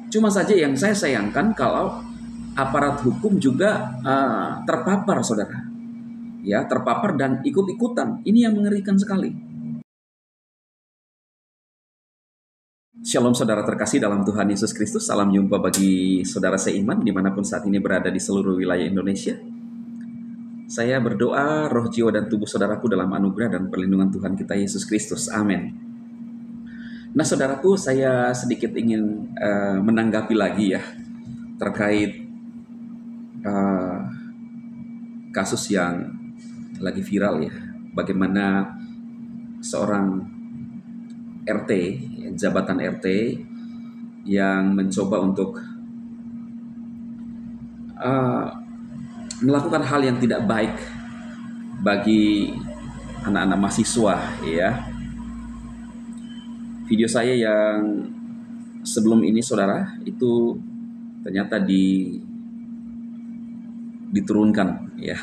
Cuma saja yang saya sayangkan kalau aparat hukum juga terpapar, saudara. Ya, terpapar dan ikut-ikutan. Ini yang mengerikan sekali. Shalom saudara terkasih dalam Tuhan Yesus Kristus. Salam jumpa bagi saudara seiman dimanapun saat ini berada di seluruh wilayah Indonesia. Saya berdoa roh, jiwa, dan tubuh saudaraku dalam anugerah dan perlindungan Tuhan kita Yesus Kristus. Amin. Nah saudaraku, saya sedikit ingin menanggapi lagi ya terkait kasus yang lagi viral ya. Bagaimana seorang RT, jabatan RT yang mencoba untuk melakukan hal yang tidak baik bagi anak-anak mahasiswa ya. Video saya yang sebelum ini saudara itu ternyata diturunkan ya,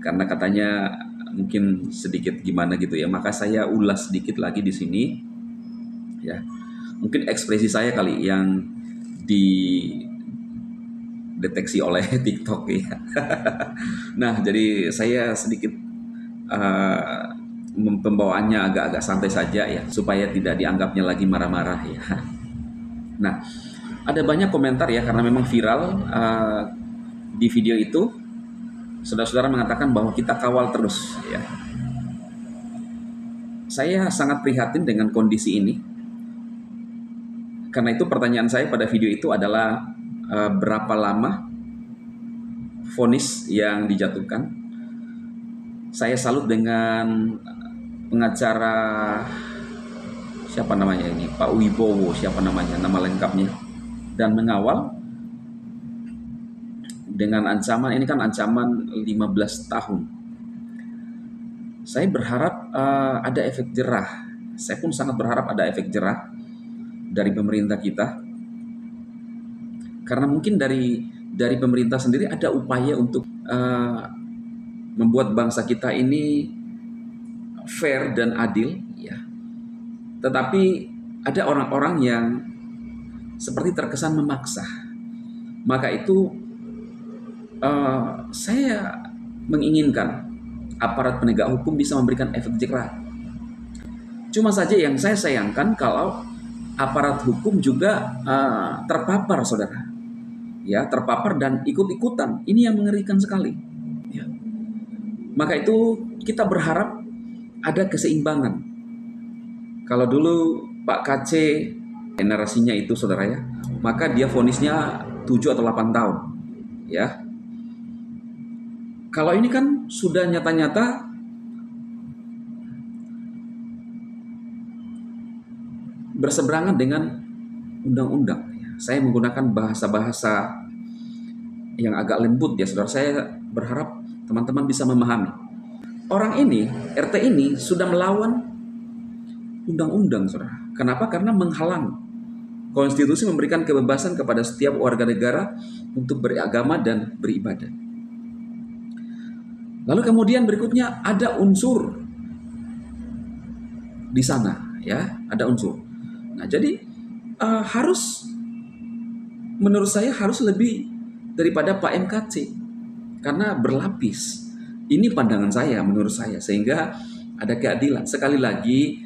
karena katanya mungkin sedikit gimana gitu ya, maka saya ulas sedikit lagi di sini ya. Mungkin ekspresi saya kali yang dideteksi oleh TikTok ya. Nah, jadi saya sedikit pembawaannya agak-agak santai saja ya, supaya tidak dianggapnya lagi marah-marah ya. Nah, ada banyak komentar ya, karena memang viral di video itu, saudara-saudara mengatakan bahwa kita kawal terus ya. Saya sangat prihatin dengan kondisi ini. Karena itu pertanyaan saya pada video itu adalah berapa lama vonis yang dijatuhkan. Saya salut dengan pengacara siapa namanya ini, Pak Wibowo, siapa namanya, nama lengkapnya, dan mengawal dengan ancaman, ini kan ancaman 15 tahun. Saya berharap ada efek jerah. Saya pun sangat berharap ada efek jerah dari pemerintah kita. Karena mungkin dari pemerintah sendiri ada upaya untuk membuat bangsa kita ini fair dan adil ya. Tetapi ada orang-orang yang seperti terkesan memaksa. Maka itu saya menginginkan aparat penegak hukum bisa memberikan efek jerah. Cuma saja yang saya sayangkan kalau aparat hukum juga terpapar, saudara. Ya, terpapar dan ikut-ikutan. Ini yang mengerikan sekali. Ya. Maka itu kita berharap ada keseimbangan. Kalau dulu Pak KC generasinya itu, saudara ya, maka dia vonisnya 7 atau 8 tahun. Ya. Kalau ini kan sudah nyata-nyata berseberangan dengan undang-undang. Saya menggunakan bahasa-bahasa yang agak lembut ya, saudara. Saya berharap teman-teman bisa memahami. Orang ini, RT ini sudah melawan undang-undang, saudara. Kenapa? Karena menghalang. Konstitusi memberikan kebebasan kepada setiap warga negara untuk beragama dan beribadah. Lalu kemudian berikutnya ada unsur di sana, ya, ada unsur. Nah, jadi menurut saya harus lebih daripada Pak MKC, karena berlapis. Ini pandangan saya, menurut saya, sehingga ada keadilan. Sekali lagi,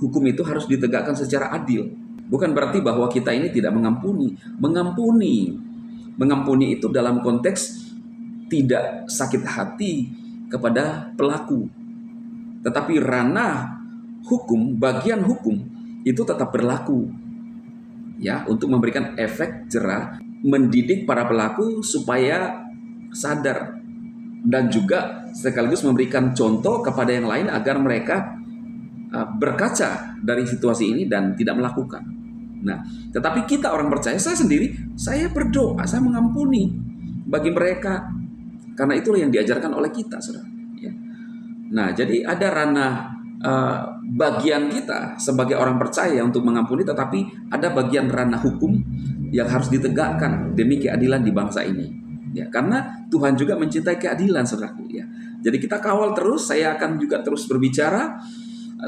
hukum itu harus ditegakkan secara adil. Bukan berarti bahwa kita ini tidak mengampuni. Mengampuni itu dalam konteks tidak sakit hati kepada pelaku. Tetapi ranah hukum, bagian hukum itu tetap berlaku. Ya, untuk memberikan efek jerah, mendidik para pelaku supaya sadar, dan juga sekaligus memberikan contoh kepada yang lain agar mereka berkaca dari situasi ini dan tidak melakukan. Nah, tetapi kita orang percaya, saya sendiri, saya berdoa, saya mengampuni bagi mereka, karena itulah yang diajarkan oleh kita, saudara. Ya. Nah, jadi ada ranah bagian kita sebagai orang percaya untuk mengampuni, tetapi ada bagian ranah hukum yang harus ditegakkan demi keadilan di bangsa ini. Ya, karena Tuhan juga mencintai keadilan, saudaraku. Ya. Jadi kita kawal terus. Saya akan juga terus berbicara.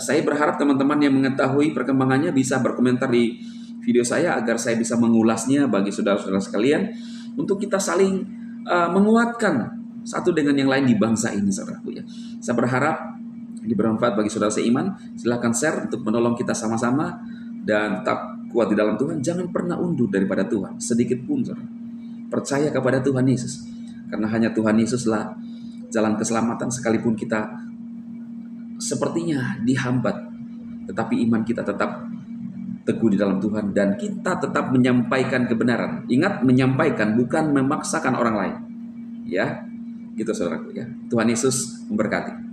Saya berharap teman-teman yang mengetahui perkembangannya bisa berkomentar di video saya agar saya bisa mengulasnya bagi saudara-saudara sekalian untuk kita saling menguatkan satu dengan yang lain di bangsa ini, saudaraku ya. Saya berharap ini bermanfaat bagi saudara seiman. Silakan share untuk menolong kita sama-sama dan tetap kuat di dalam Tuhan. Jangan pernah undur daripada Tuhan sedikit pun, saudara. Percaya kepada Tuhan Yesus, karena hanya Tuhan Yesuslah jalan keselamatan. Sekalipun kita sepertinya dihambat, tetapi iman kita tetap teguh di dalam Tuhan dan kita tetap menyampaikan kebenaran. Ingat, menyampaikan bukan memaksakan orang lain. Ya, gitu saudaraku ya. Tuhan Yesus memberkati.